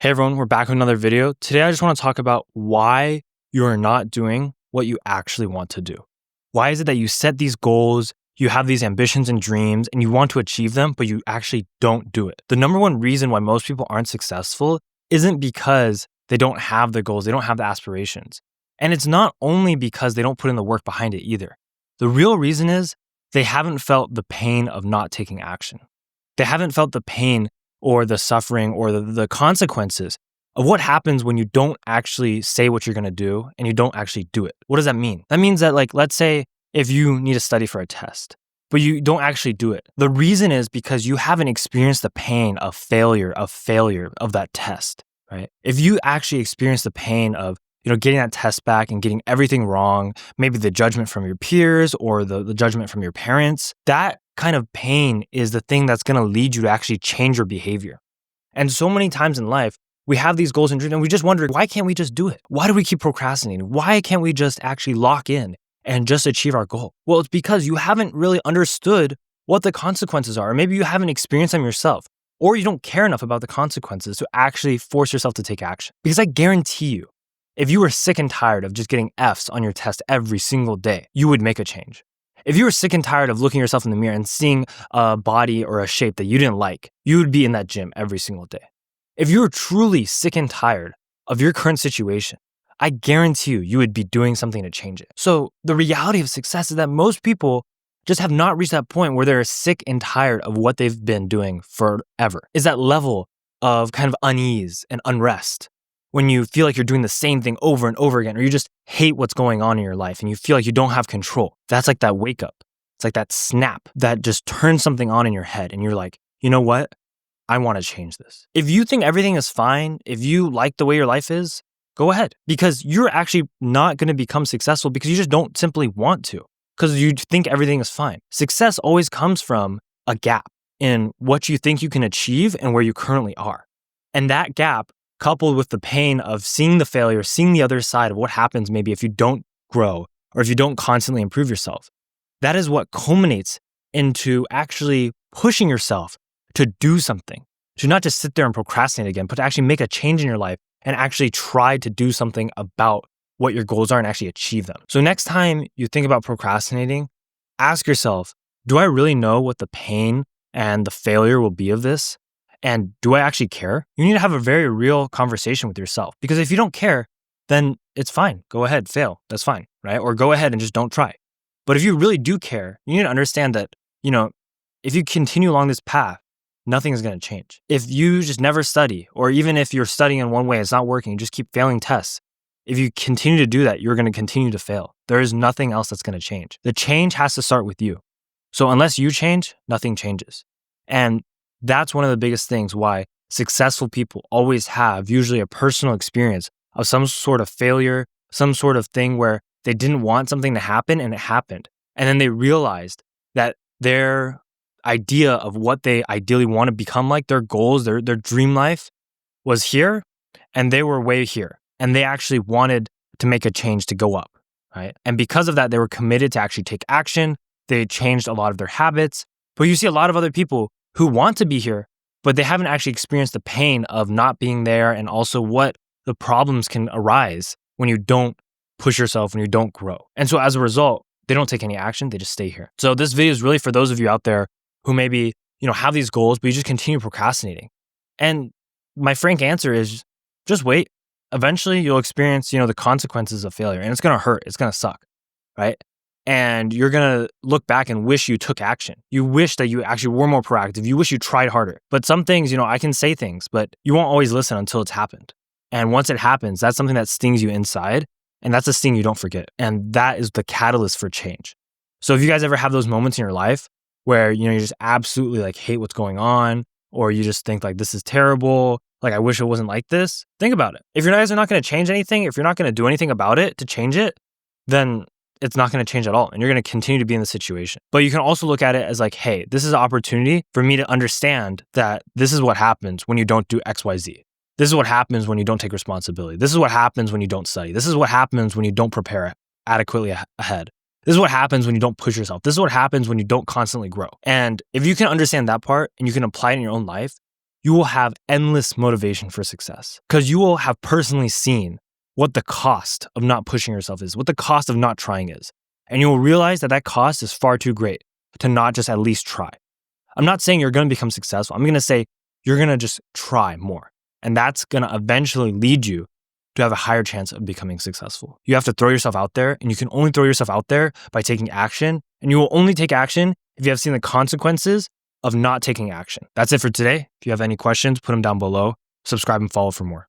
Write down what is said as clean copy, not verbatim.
Hey everyone, we're back with another video. Today I just want to talk about why you're not doing what you actually want to do. Why is it that you set these goals, you have these ambitions and dreams, and you want to achieve them, but you actually don't do it? The number one reason why most people aren't successful isn't because they don't have the goals, they don't have the aspirations. And it's not only because they don't put in the work behind it either. The real reason is they haven't felt the pain of not taking action. They haven't felt the pain or the suffering or the consequences of what happens when you don't actually say what you're going to do and you don't actually do it. What does that mean? That means that, let's say if you need to study for a test, but you don't actually do it. The reason is because you haven't experienced the pain of failure of that test, right? If you actually experience the pain of getting that test back and getting everything wrong, maybe the judgment from your peers or the judgment from your parents, that kind of pain is the thing that's going to lead you to actually change your behavior. And so many times in life, we have these goals and dreams and we just wonder, why can't we just do it? Why do we keep procrastinating? Why can't we just actually lock in and just achieve our goal? Well, it's because you haven't really understood what the consequences are. Or maybe you haven't experienced them yourself, or you don't care enough about the consequences to actually force yourself to take action. Because I guarantee you, if you were sick and tired of just getting Fs on your test every single day, you would make a change. If you were sick and tired of looking yourself in the mirror and seeing a body or a shape that you didn't like, you would be in that gym every single day. If you were truly sick and tired of your current situation, I guarantee you would be doing something to change it. So the reality of success is that most people just have not reached that point where they're sick and tired of what they've been doing forever. Is that level of kind of unease and unrest. When you feel like you're doing the same thing over and over again, or you just hate what's going on in your life and you feel like you don't have control. That's like that wake up. It's like that snap that just turns something on in your head and you're like, you know what? I want to change this. If you think everything is fine, if you like the way your life is, go ahead. Because you're actually not going to become successful because you just don't simply want to, because you think everything is fine. Success always comes from a gap in what you think you can achieve and where you currently are. And that gap, coupled with the pain of seeing the failure, seeing the other side of what happens maybe if you don't grow or if you don't constantly improve yourself, that is what culminates into actually pushing yourself to do something, to not just sit there and procrastinate again, but to actually make a change in your life and actually try to do something about what your goals are and actually achieve them. So next time you think about procrastinating, ask yourself, do I really know what the pain and the failure will be of this? And do I actually care? You need to have a very real conversation with yourself, because if you don't care, then it's fine. Go ahead, fail. That's fine, right? Or go ahead and just don't try. But if you really do care, you need to understand that, if you continue along this path, nothing is going to change. If you just never study, or even if you're studying in one way, it's not working, you just keep failing tests. If you continue to do that, you're going to continue to fail. There is nothing else that's going to change. The change has to start with you. So unless you change, nothing changes. And that's one of the biggest things why successful people always have usually a personal experience of some sort of failure, some sort of thing where they didn't want something to happen and it happened. And then they realized that their idea of what they ideally want to become like, their goals, their dream life was here and they were way here. And they actually wanted to make a change to go up, right? And because of that, they were committed to actually take action. They changed a lot of their habits. But you see a lot of other people who want to be here, but they haven't actually experienced the pain of not being there and also what the problems can arise when you don't push yourself, when you don't grow. And so as a result, they don't take any action, they just stay here. So this video is really for those of you out there who maybe, have these goals, but you just continue procrastinating. And my frank answer is just wait. Eventually you'll experience, the consequences of failure, and it's going to hurt. It's going to suck, right? And you're going to look back and wish you took action. You wish that you actually were more proactive. You wish you tried harder. But some things, I can say things, but you won't always listen until it's happened. And once it happens, that's something that stings you inside. And that's a sting you don't forget. And that is the catalyst for change. So if you guys ever have those moments in your life where, you just absolutely hate what's going on, or you just think this is terrible, I wish it wasn't like this, think about it. If you guys are not going to change anything, if you're not going to do anything about it to change it, then it's not going to change at all. And you're going to continue to be in the situation. But you can also look at it as hey, this is an opportunity for me to understand that this is what happens when you don't do X, Y, Z. This is what happens when you don't take responsibility. This is what happens when you don't study. This is what happens when you don't prepare adequately ahead. This is what happens when you don't push yourself. This is what happens when you don't constantly grow. And if you can understand that part and you can apply it in your own life, you will have endless motivation for success because you will have personally seen what the cost of not pushing yourself is, what the cost of not trying is. And you will realize that that cost is far too great to not just at least try. I'm not saying you're going to become successful. I'm going to say you're going to just try more. And that's going to eventually lead you to have a higher chance of becoming successful. You have to throw yourself out there, and you can only throw yourself out there by taking action. And you will only take action if you have seen the consequences of not taking action. That's it for today. If you have any questions, put them down below. Subscribe and follow for more.